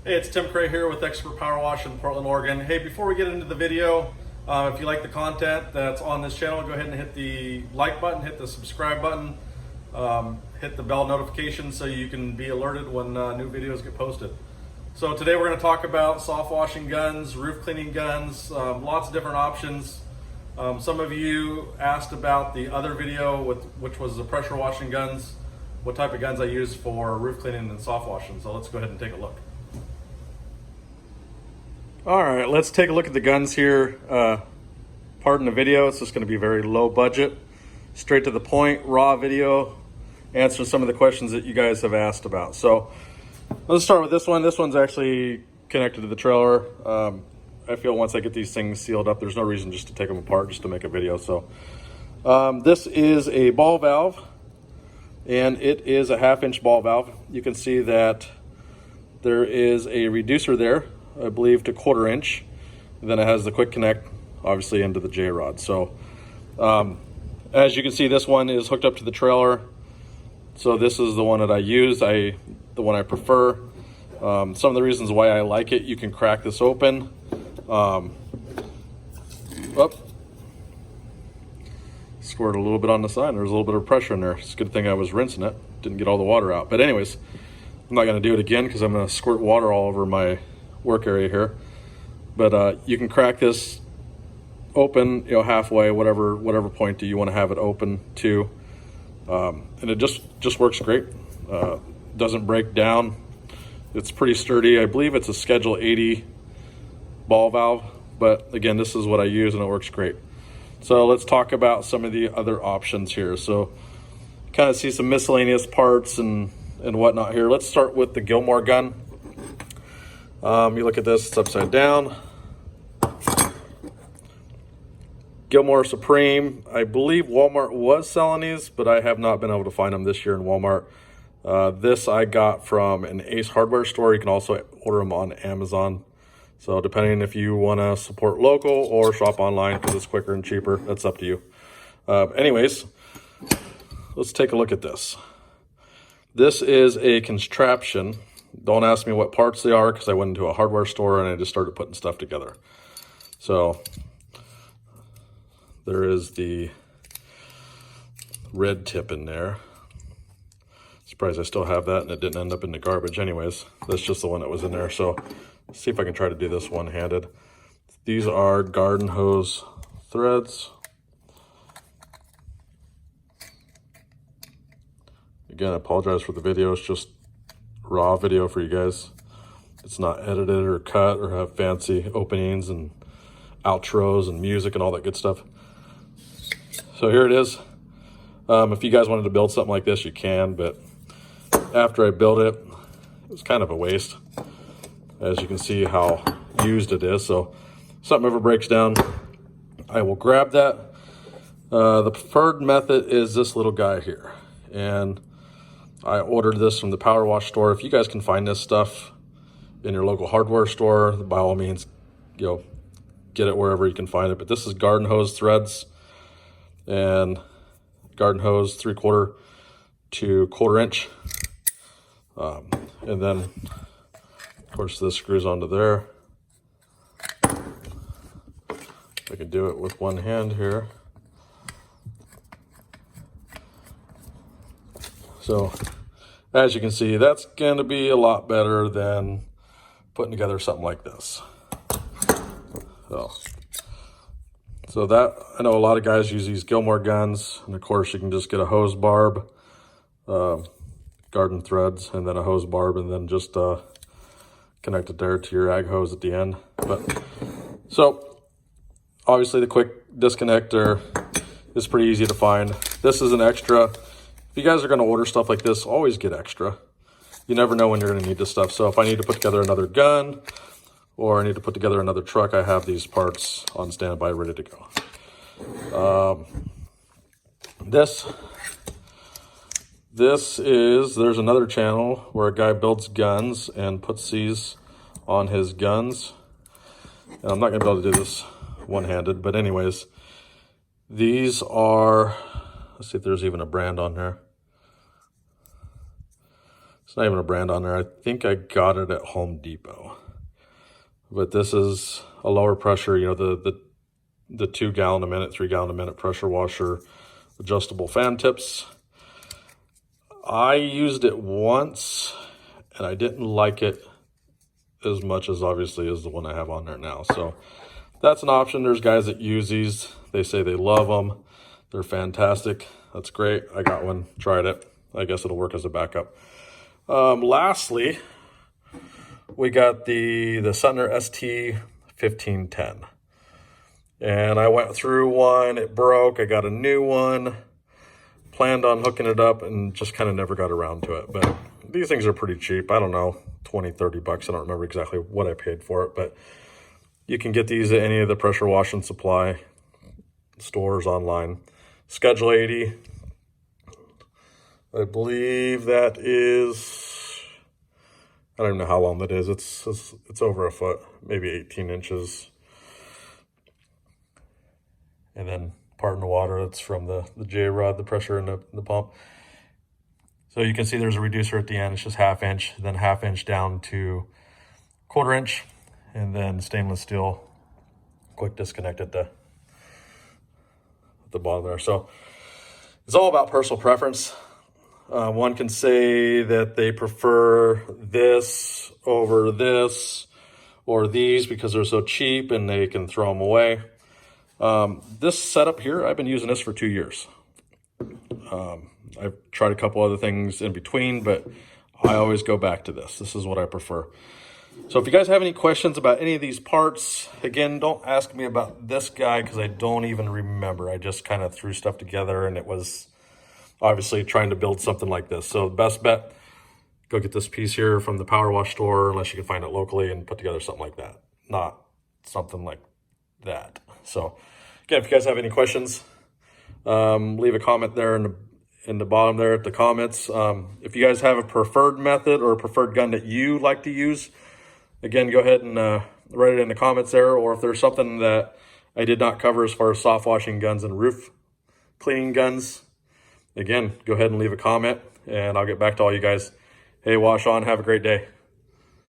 Hey, it's Tim Cray here with Expert Power Wash in Portland, Oregon. Hey, before we get into the video, if you like the content that's on this channel, go ahead and hit the like button, hit the subscribe button, hit the bell notification so you can be alerted when new videos get posted. So today we're going to talk about soft washing guns, roof cleaning guns, lots of different options. Some of you asked about the other video, which was the pressure washing guns, what type of guns I use for roof cleaning and soft washing. So let's go ahead and take a look. All right, let's take a look at the guns here. Pardon the video, it's just going to be very low budget, straight to the point, raw video, answer some of the questions that you guys have asked about. So let's start with this one. This one's actually connected to the trailer. I feel once I get these things sealed up, there's no reason just to take them apart just to make a video. So this is a ball valve, and it is a 1/2-inch ball valve. You can see that there is a reducer there, I believe to 1/4 inch. And then it has the quick connect, obviously, into the J-rod. So as you can see, this one is hooked up to the trailer. So this is the one that I use, the one I prefer. Some of the reasons why I like it, you can crack this open. Squirt a little bit on the side. There's a little bit of pressure in there. It's a good thing I was rinsing it, didn't get all the water out. But anyways, I'm not going to do it again because I'm going to squirt water all over my work area here. But you can crack this open, halfway, whatever point do you want to have it open to, and it just works great. Doesn't break down. It's pretty sturdy. I believe it's a Schedule 80 ball valve, but again, this is what I use and it works great. So let's talk about some of the other options here. So kind of see some miscellaneous parts and whatnot here. Let's start with the Gilmore Gun. You look at this, it's upside down. Gilmore Supreme. I believe Walmart was selling these, but I have not been able to find them this year in Walmart. This I got from an Ace hardware store. You can also order them on Amazon. So depending if you want to support local or shop online because it's quicker and cheaper, that's up to you. Anyways, let's take a look at this. This is a contraption. Don't ask me what parts they are because I went into a hardware store and I just started putting stuff together. So there is the red tip in there. Surprised I still have that and it didn't end up in the garbage anyways. That's just the one that was in there. So let's see if I can try to do this one-handed. These are garden hose threads. Again, I apologize for the video. It's just raw video for you guys. It's not edited or cut or have fancy openings and outros and music and all that good stuff. So here it is. If you guys wanted to build something like this, you can, but after I built it, it was kind of a waste. As you can see how used it is. So if something ever breaks down, I will grab that. The preferred method is this little guy here. And I ordered this from the Power Wash store. If you guys can find this stuff in your local hardware store, by all means, get it wherever you can find it. But this is garden hose threads and garden hose 3/4 to 1/4 inch. And then, of course, this screws onto there. I can do it with one hand here. So as you can see, that's going to be a lot better than putting together something like this. So that, I know a lot of guys use these Gilmore guns, and of course you can just get a hose barb, garden threads, and then a hose barb, and then just connect it there to your ag hose at the end. But so obviously the quick disconnector is pretty easy to find. This is an extra. If you guys are going to order stuff like this, always get extra. You never know when you're going to need this stuff. So if I need to put together another gun or I need to put together another truck, I have these parts on standby ready to go. There's another channel where a guy builds guns and puts these on his guns. And I'm not going to be able to do this one-handed, but anyways, these are, let's see if there's even a brand on there. It's not even a brand on there. I think I got it at Home Depot. But this is a lower pressure, you know, the 2 gallon a minute, 3 gallon a minute pressure washer, adjustable fan tips. I used it once and I didn't like it as much as obviously as the one I have on there now. So that's an option. There's guys that use these. They say they love them. They're fantastic. That's great. I got one, tried it. I guess it'll work as a backup. Lastly, we got the Suttner ST1510. And I went through one, it broke, I got a new one, planned on hooking it up and just kind of never got around to it. But these things are pretty cheap. I don't know, 20, 30 bucks. I don't remember exactly what I paid for it, but you can get these at any of the pressure wash and supply stores online. Schedule 80, I believe that is, I don't even know how long that is. It's over a foot, maybe 18 inches. And then part in the water, that's from the J-rod, the pressure in the pump. So you can see there's a reducer at the end. It's just 1/2 inch, then 1/2 inch down to 1/4 inch, and then stainless steel quick disconnect at the bottom there. So it's all about personal preference. One can say that they prefer this over this or these because they're so cheap and they can throw them away. This setup here, I've been using this for 2 years. I've tried a couple other things in between, but I always go back to this. This is what I prefer. So if you guys have any questions about any of these parts, again, don't ask me about this guy because I don't even remember. I just kind of threw stuff together and it was obviously trying to build something like this. So the best bet, go get this piece here from the power wash store, unless you can find it locally, and put together something like that, not something like that. So again, if you guys have any questions, leave a comment there in the bottom there at the comments. If you guys have a preferred method or a preferred gun that you like to use, again, go ahead and write it in the comments there. Or if there's something that I did not cover as far as soft washing guns and roof cleaning guns, again, go ahead and leave a comment and I'll get back to all you guys. Hey, wash on, have a great day.